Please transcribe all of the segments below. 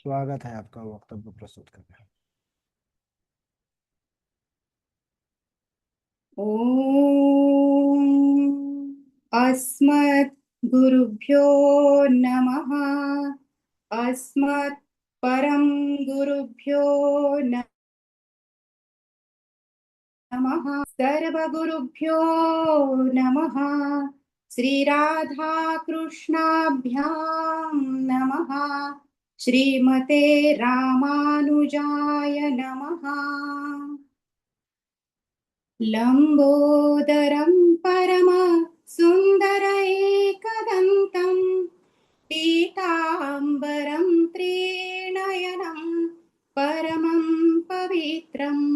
स्वागत है आपका वक्तव्य प्रस्तुत करने। ॐ अस्मत् गुरुभ्यो नमः। अस्मत् परम गुरुभ्यो नमः। सर्वगुरुभ्यो नमः। श्रीराधा कृष्णाभ्यां नमः। श्रीमते रामानुजाय नमः। लम्बोदरं परम सुन्दरैकदन्तं पीताम्बरं त्रिनयनं परमं पवित्रम्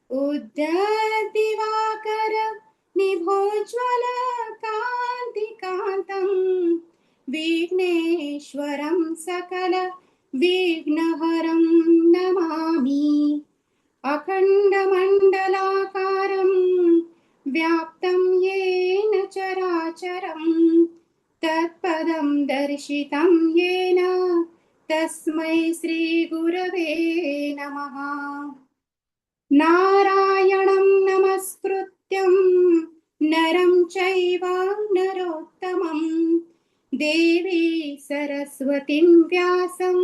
उद्यद्दिवाकर निभोज्वलकान्तिकान्तं विघ्नेश्वरं सकल विघ्नहरं नमामि। अखण्डमण्डलाकारं व्याप्तं येन चराचरं तत्पदं दर्शितं येन तस्मै श्रीगुरवे नमः। नारायणं नमस्कृत्यं नरं चैव नरोत्तमं देवी सरस्वतीं व्यासं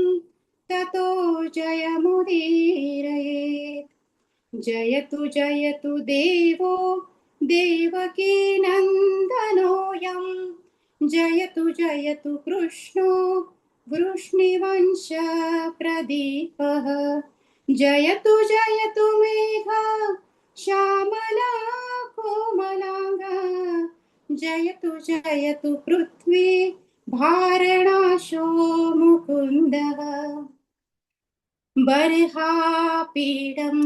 ततो जयमुदीरयेत्। जयतु जयतु देवो देवकी नन्दनोऽयं जयतु जयतु कृष्णो वृष्णिवंश प्रदीपः जयतु जयतु मेघा श्यामला कोमलांगा जयतु जयतु पृथ्वी भारणाशो मुकुन्दः बर्हापीडं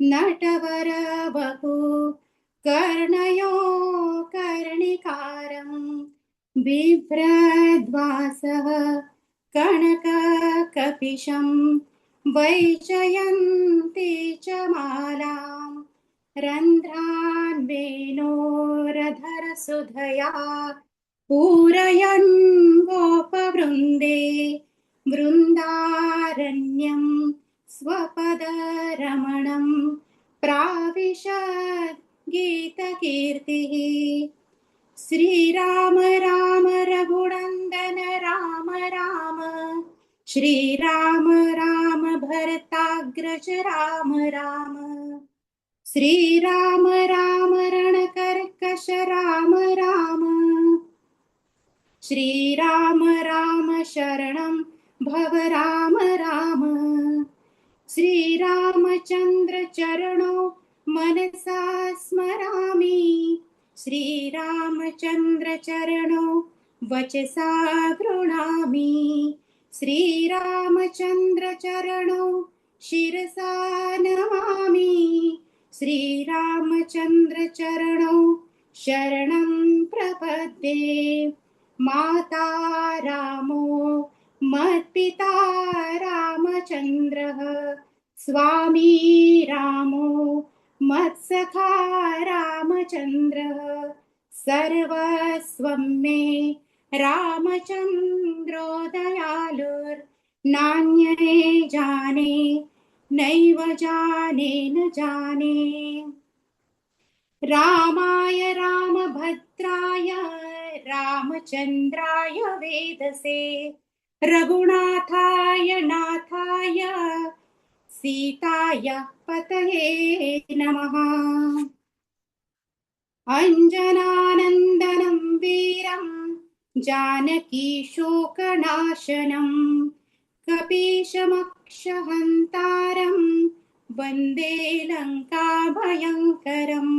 नटवरवपु कर्णयो कर्णिकारं बिभ्रद्वासः कनककपिशं वैजयन्ती च मालां रन्ध्रान् वेणोरधरसुधया पूरयन् गोपवृन्दे वृन्दारण्यं स्वपदरमणं प्राविशद् गीतकीर्तिः। श्रीराम राम रघुनन्दन राम राम श्रीराम राम भरताग्रज राम राम श्रीराम राम रणकर्कश राम राम श्रीराम राम शरणं भव राम राम श्रीरामचन्द्र चरणो मनसा स्मरामि श्रीरामचन्द्र चरणो वचसा गृह्णामि श्रीरामचन्द्र चरणो शिरसा नमामि श्रीरामचन्द्र चरणो शरणं प्रपद्ये माता रामो मत्पिता रामचन्द्रः स्वामी रामो मत्सखा रामचन्द्रः सर्वस्वं मे रामचन्द्रो दयालुर्नान्ये जाने नैव जाने न जाने। रामाय रामभद्राय रामचन्द्राय वेदसे रघुनाथाय नाथाय सीताय पतये नमः। अञ्जनानन्दनं वीरं जानकी शोकनाशनं कपीशमक्षहन्तारं वन्दे लङ्काभयङ्करम्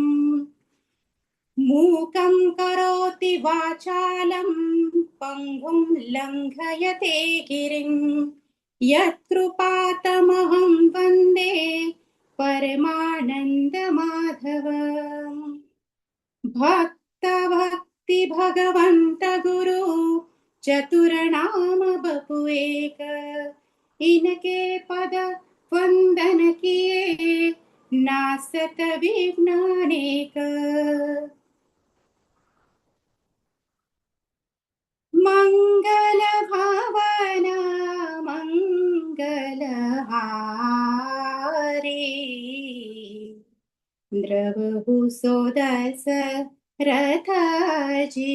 मूकं करोति वाचालं पङ्गुं लङ्घयते गिरिं यत्कृपातमहं वन्दे परमानन्दमाधव। भक्त भक्ति भगवन्त गुरु चतुरनाम बपु एक इनके पद वंदन किए नासत विघ्न अनेक। मंगल भावना द्रवहु सो दस रथाजी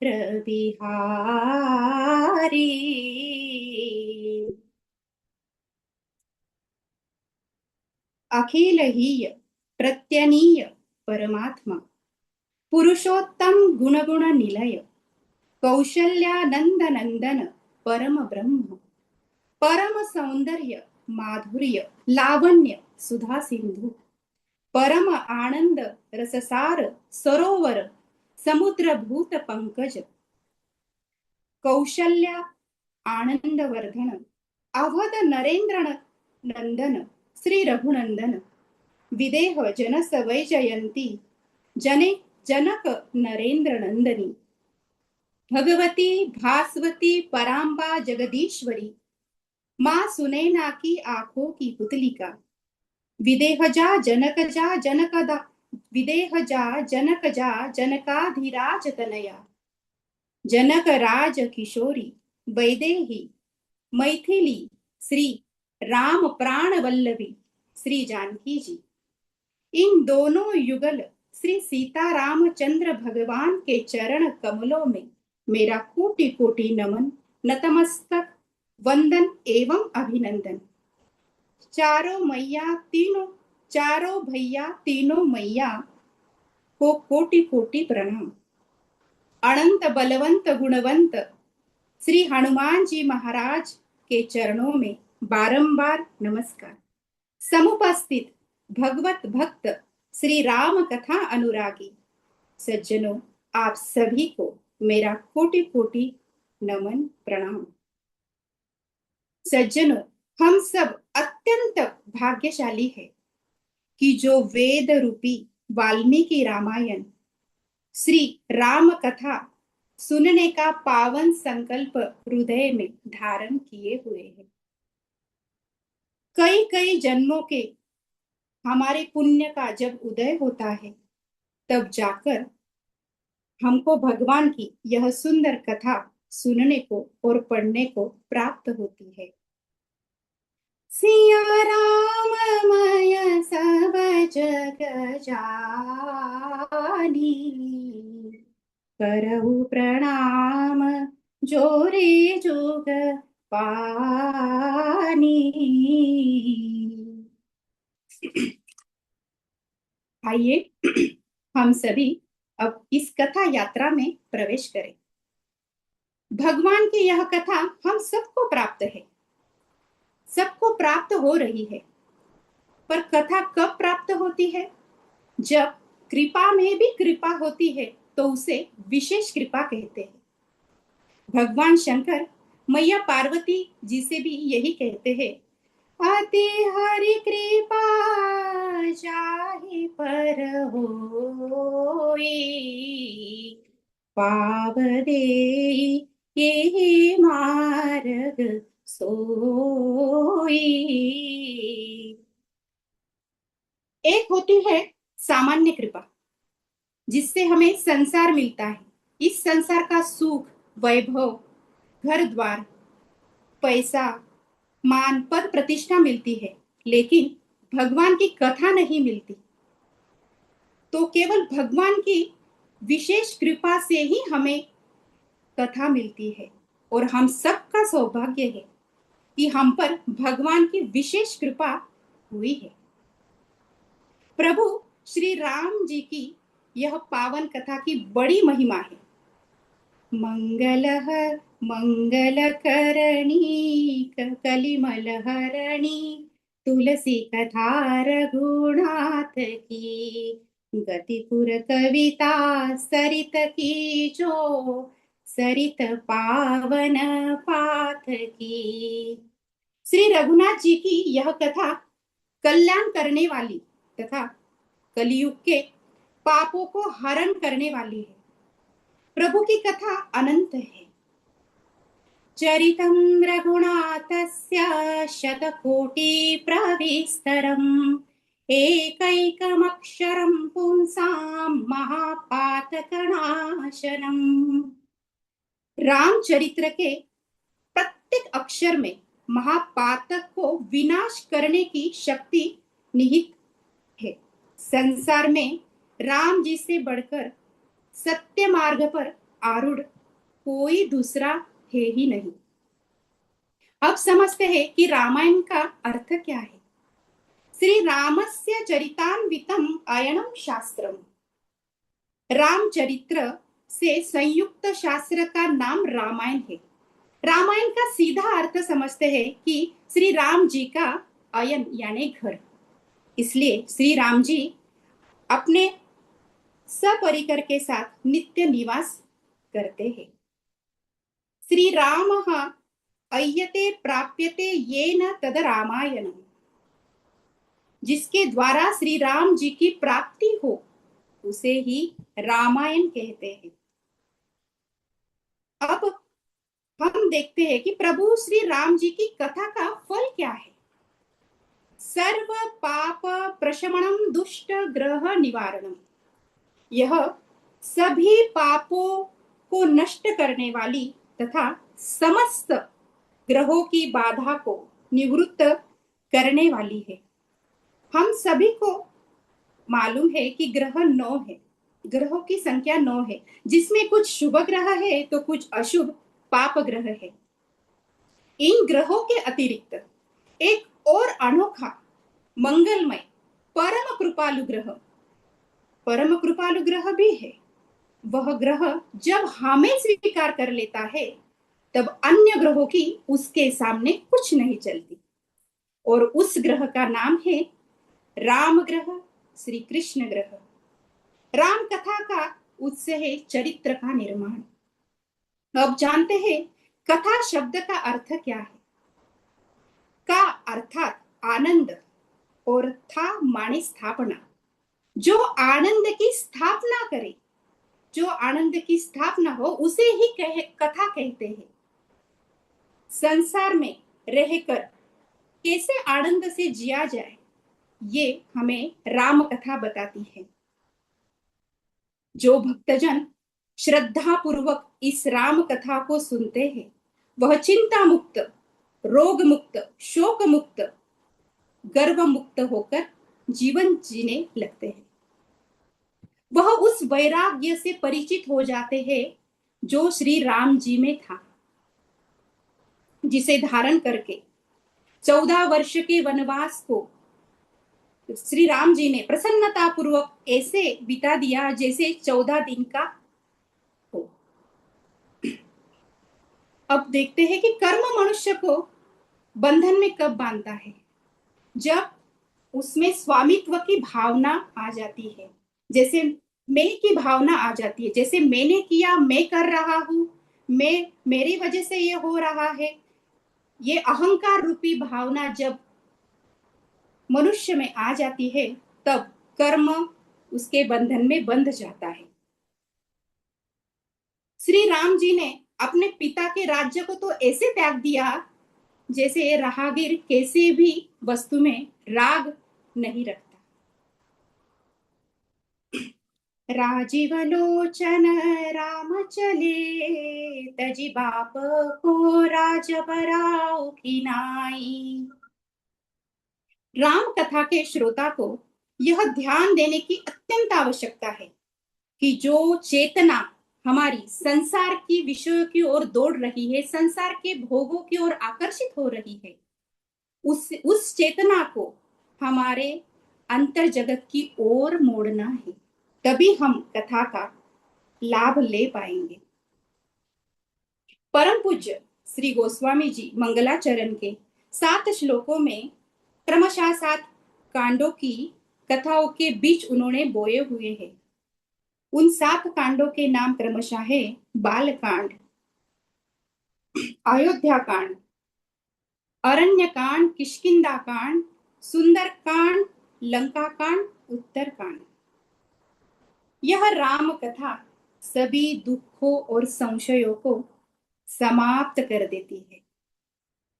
रविहारी। अखिलहीय प्रत्यनीय परमात्मा, पुरुषोत्तम गुणगुण निलय, कौशल्यानंद नंदन परम ब्रह्म, परम सौंदर्य माधुर्य लावण्य सुधा सिंधु, परम आनंद रससार सरोवर समुद्रभूत पंकज, कौशल्या आनंद वर्धन अवध नरेंद्र नंदन श्री रघुनंदन, विदेह जनस वैजयंती जने जनक नरेंद्र नंदनी, भगवती भास्वती परांबा जगदीश्वरी, माँ सुनैना की आंखों की पुतलिका, विदेहजा जनकजा जनकदा, विदेहजा जनकजा जनकाधिराज तनया, जनक राज किशोरी वैदेही मैथिली श्री राम प्राण वल्लभी श्री जानकी जी। इन दोनों युगल श्री सीता रामचंद्र भगवान के चरण कमलों में मेरा कोटि कोटि नमन नतमस्तक वंदन एवं अभिनंदन। चारों मैया तीनों, चारों भैया तीनों मैया को कोटि कोटि प्रणाम। अनंत बलवंत गुणवंत श्री हनुमान जी महाराज के चरणों में बारंबार नमस्कार। समुपस्थित भगवत भक्त श्री राम कथा अनुरागी सज्जनों, आप सभी को मेरा कोटि कोटि नमन प्रणाम। सज्जनों, हम सब अत्यंत भाग्यशाली है कि जो वेद रूपी वाल्मीकि रामायण श्री राम कथा सुनने का पावन संकल्प हृदय में धारण किए हुए हैं। कई कई जन्मों के हमारे पुण्य का जब उदय होता है, तब जाकर हमको भगवान की यह सुंदर कथा सुनने को और पढ़ने को प्राप्त होती है। सिया राममय सब जग जानी, करहु प्रणाम जोरे जोग पानी। आइए हम सभी अब इस कथा यात्रा में प्रवेश करें। भगवान की यह कथा हम सबको प्राप्त है, सबको प्राप्त हो रही है, पर कथा कब प्राप्त होती है? जब कृपा में भी कृपा होती है तो उसे विशेष कृपा कहते हैं। भगवान शंकर मैया पार्वती जी से भी यही कहते हैं, अति हरि कृपा जाहि पर होई, पाव देहि यही मार्ग सोई। एक होती है सामान्य कृपा, जिससे हमें संसार मिलता है, इस संसार का सुख वैभव घर द्वार पैसा मान पद प्रतिष्ठा मिलती है, लेकिन भगवान की कथा नहीं मिलती। तो केवल भगवान की विशेष कृपा से ही हमें कथा मिलती है, और हम सबका सौभाग्य है कि हम पर भगवान की विशेष कृपा हुई है। प्रभु श्री राम जी की यह पावन कथा की बड़ी महिमा है। मंगलः मंगलकरणी कलिमलहरणी, तुलसी कथा रघुनाथ की, गतिपुर कविता सरित की जो, सरित पावन पाथ की। श्री रघुनाथ जी की यह कथा कल्याण करने वाली तथा कलयुग के पापों को हरण करने वाली है। प्रभु की कथा अनंत है। चरितं रघुनाथस्य शतकोटि प्रविस्तरम्, एकैकमक्षरं पुंसां महापातकनाशनम्। रामचरित्र के प्रत्येक अक्षर में महापातक को विनाश करने की शक्ति निहित है। संसार में राम जी से बढ़कर सत्य मार्ग पर आरूढ़ कोई दूसरा है ही नहीं। अब समझते हैं कि रामायण का अर्थ क्या है। श्री रामस्य चरितान्वितम अयनम शास्त्रम। रामचरित्र से संयुक्त शास्त्र का नाम रामायण है। रामायण का सीधा अर्थ समझते हैं कि श्री राम जी का अयन यानी घर। इसलिए श्री राम जी अपने सपरिकर के साथ नित्य निवास करते हैं। श्री राम अय्यते प्राप्यते येन तद रामायणम। जिसके द्वारा श्री राम जी की प्राप्ति हो उसे ही रामायण कहते हैं। अब हम देखते हैं कि प्रभु श्री राम जी की कथा का फल क्या है। सर्व पाप प्रशमनम दुष्ट ग्रह निवारणम। यह सभी पापों को नष्ट करने वाली तथा समस्त ग्रहों की बाधा को निवृत्त करने वाली है। हम सभी को मालूम है कि ग्रह 9 है। ग्रहों की संख्या 9 है, जिसमें कुछ शुभ ग्रह है तो कुछ अशुभ पाप ग्रह है। इन ग्रहों के अतिरिक्त एक और अनोखा मंगलमय परम कृपालु ग्रह भी है। वह ग्रह जब हमें स्वीकार कर लेता है तब अन्य ग्रहों की उसके सामने कुछ नहीं चलती। और उस ग्रह का नाम है राम ग्रह, श्री कृष्ण ग्रह। राम कथा का उत्सव है चरित्र का निर्माण। अब जानते हैं कथा शब्द का अर्थ क्या है। का अर्थात आनंद और था माने स्थापना। जो आनंद की स्थापना करे, जो आनंद की स्थापना हो उसे ही कथा कहते हैं। संसार में रहकर कैसे आनंद से जिया जाए ये हमें राम कथा बताती है। जो भक्तजन श्रद्धा पूर्वक इस राम कथा को सुनते हैं वह चिंता मुक्त, रोग मुक्त, शोक मुक्त, गर्व मुक्त होकर जीवन जीने लगते हैं। वह उस वैराग्य से परिचित हो जाते हैं जो श्री राम जी में था, जिसे धारण करके 14 वर्ष के वनवास को श्री राम जी ने प्रसन्नता पूर्वक ऐसे बिता दिया जैसे 14 दिन का हो। अब देखते हैं कि कर्म मनुष्य को बंधन में कब बांधता है। जब उसमें स्वामित्व की भावना आ जाती है, जैसे मैं की भावना आ जाती है, जैसे मैंने किया, मैं कर रहा हूं, मैं, मेरी वजह से ये हो रहा है। ये अहंकार रूपी भावना जब मनुष्य में आ जाती है तब कर्म उसके बंधन में बंध जाता है। श्री राम जी ने अपने पिता के राज्य को तो ऐसे त्याग दिया जैसे राहगीर कैसे भी वस्तु में राग नहीं रखता। राजीव लोचन राम चले तजी बाप को राज बराउ खिनाई। राम कथा के श्रोता को यह ध्यान देने की अत्यंत आवश्यकता है कि जो चेतना हमारी संसार की विषयों की ओर दौड़ रही है, संसार के भोगों की ओर आकर्षित हो रही है, उस चेतना को हमारे अंतर जगत की ओर मोड़ना है। तभी हम कथा का लाभ ले पाएंगे। परम पूज्य श्री गोस्वामी जी मंगलाचरण के 7 श्लोकों में क्रमशः 7 कांडों की कथाओं के बीच उन्होंने बोए हुए हैं। उन 7 कांडों के नाम क्रमशः है बाल कांड, अयोध्या कांड, अरण्य कांड, किष्किंधा कांड, सुंदर कांड, लंका कांड, उत्तर कांड। यह राम कथा सभी दुखों और संशयों को समाप्त कर देती है।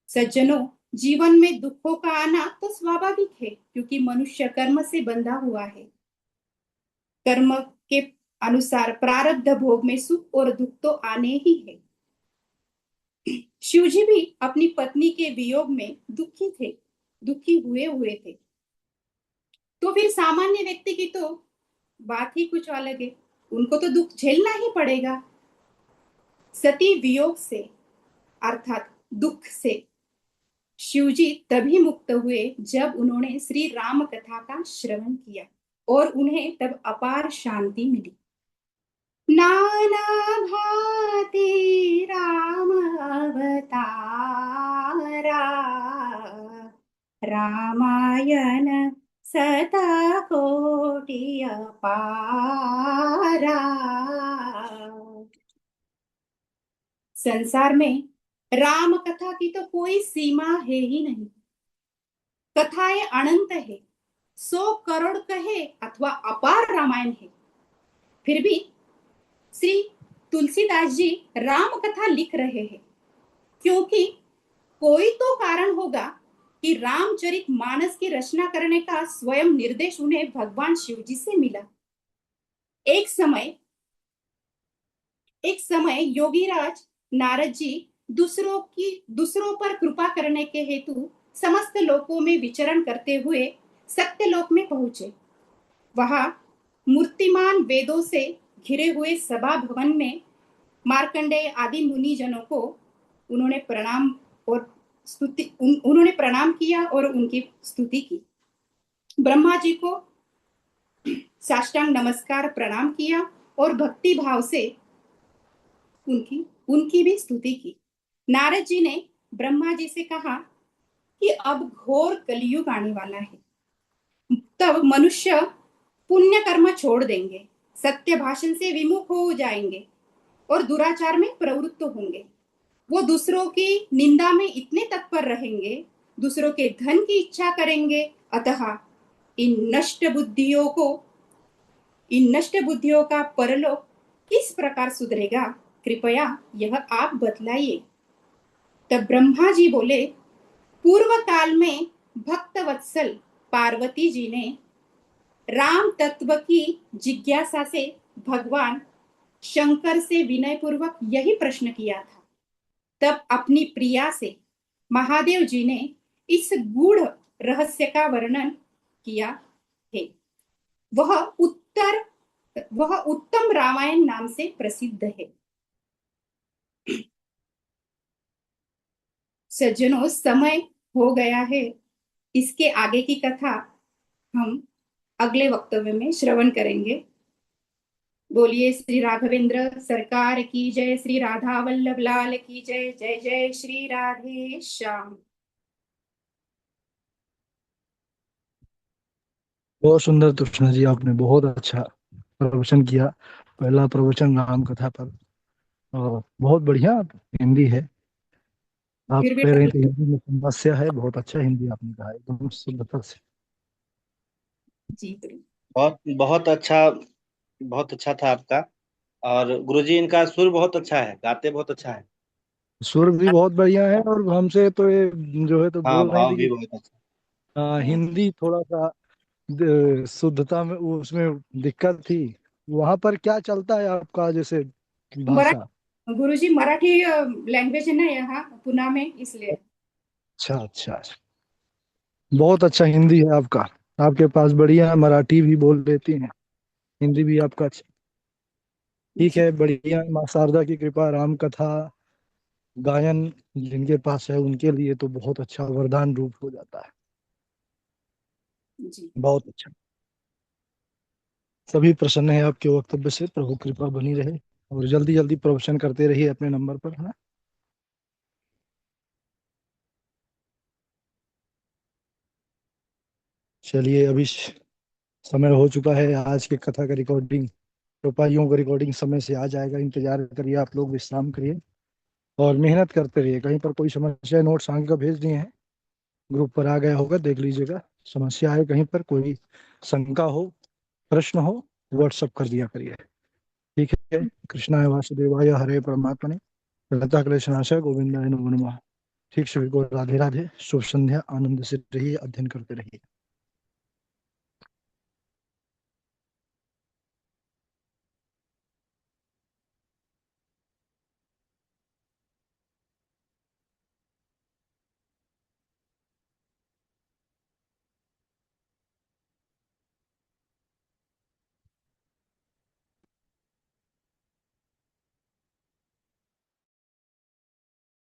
सज्जनों, जीवन में दुखों का आना तो स्वाभाविक है क्योंकि मनुष्य कर्म से बंधा हुआ है। कर्म के अनुसार प्रारब्ध भोग में सुख और दुख तो आने ही है। शिवजी भी अपनी पत्नी के वियोग में दुखी हुए थे। तो फिर सामान्य व्यक्ति की तो बात ही कुछ अलग है, उनको तो दुख झेलना ही पड़ेगा। सती वियोग से अर्थात दुख से शिवजी तभी मुक्त हुए जब उन्होंने श्री राम कथा का श्रवण किया और उन्हें तब अपार शांति मिली। नाना भांति राम अवतारा, रामायण सता कोटि अपारा। संसार में राम कथा की तो कोई सीमा है ही नहीं। कथाएं अनंत है, 100 करोड़ कहे अथवा अपार रामायण है। फिर भी श्री तुलसीदास जी राम कथा लिख रहे हैं, क्योंकि कोई तो कारण होगा कि रामचरित मानस की रचना करने का स्वयं निर्देश उन्हें भगवान शिव जी से मिला। एक समय योगीराज नारद जी दूसरों पर कृपा करने के हेतु समस्त लोकों में विचरण करते हुए सत्यलोक में पहुंचे। वहां मूर्तिमान वेदों से घिरे हुए सभा भवन में मार्कंडेय आदि मुनि जनों को उन्होंने प्रणाम किया और उनकी स्तुति की। ब्रह्मा जी को साष्टांग नमस्कार प्रणाम किया और भक्ति भाव से उनकी भी स्तुति की। नारद जी ने ब्रह्मा जी से कहा कि अब घोर कलयुग आने वाला है, तब मनुष्य पुण्य कर्म छोड़ देंगे, सत्य भाषण से विमुख हो जाएंगे और दुराचार में प्रवृत्त होंगे। वो दूसरों की निंदा में इतने तत्पर रहेंगे, दूसरों के धन की इच्छा करेंगे। अतः इन नष्ट बुद्धियों का परलोक किस प्रकार सुधरेगा, कृपया यह आप बतलाइए। तब ब्रह्मा जी बोले, पूर्व काल में भक्त वत्सल पार्वती जी ने राम तत्व की जिज्ञासा से भगवान शंकर से विनय पूर्वक यही प्रश्न किया था। तब अपनी प्रिया से महादेव जी ने इस गूढ़ रहस्य का वर्णन किया है। वह उत्तम रामायण नाम से प्रसिद्ध है। सज्जनों, समय हो गया है। इसके आगे की कथा हम अगले वक्तव्य में श्रवण करेंगे। बोलिए श्री राघवेंद्र सरकार की जय, श्री राधा वल्लभ लाल की जय। जय जय श्री राधे श्याम। बहुत सुंदर तृष्णा जी, आपने बहुत अच्छा प्रवचन किया। पहला प्रवचन राम कथा पर, और बहुत बढ़िया हिंदी है। आप फिर कह बेटा रहे थे हिंदी में समस्या है, बहुत अच्छा हिंदी आपने कहा, एकदम शुद्धता से। जी गुरु। बहुत बहुत अच्छा था आपका। और गुरुजी, इनका सुर बहुत अच्छा है, गाते बहुत अच्छा है। सुर भी बहुत बढ़िया है, और हमसे तो ये जो है तो हाँ, बोल रही भाव थी भी कि बहुत अच्छा। हिंदी थोड़ा सा शुद्धता में उसमें दिक्कत थी। वहां पर क्या चलता है आपका, जैसे भाषा? मराठी गुरुजी, मराठी लैंग्वेज है ना यहाँ पुणे में, इसलिए। अच्छा अच्छा अच्छा। बहुत अच्छा हिंदी है आपका। आपके पास बढ़िया मराठी भी बोल लेती हैं, हिंदी भी आपका अच्छा। ठीक जी है, बढ़िया। माँ शारदा की कृपा, राम कथा गायन जिनके पास है उनके लिए तो बहुत अच्छा वरदान रूप हो जाता है। जी। बहुत अच्छा। सभी प्रसन्न है आपके वक्तव्य से, प्रभु कृपा बनी रहे, और जल्दी जल्दी प्रवचन करते रहिए अपने नंबर पर, है ना। चलिए, अभी समय हो चुका है। आज की कथा का रिकॉर्डिंग, रुपाइयों का रिकॉर्डिंग समय से आ जाएगा। इंतजार करिए, आप लोग विश्राम करिए और मेहनत करते रहिए। कहीं पर कोई समस्या, नोट्स आगे का भेज दिए हैं, ग्रुप पर आ गया होगा, देख लीजिएगा। समस्या है कहीं पर, कोई शंका हो, प्रश्न हो, व्हाट्सअप कर दिया करिए। ठीक है। कृष्णाय वासुदेवाय हरे परमात्मने लता क्लेशनाशाय गोविंदाय नमो नमः। ठीक, सभी को राधे राधे, शुभ संध्या। आनंद से रहिए, अध्ययन करते रहिए।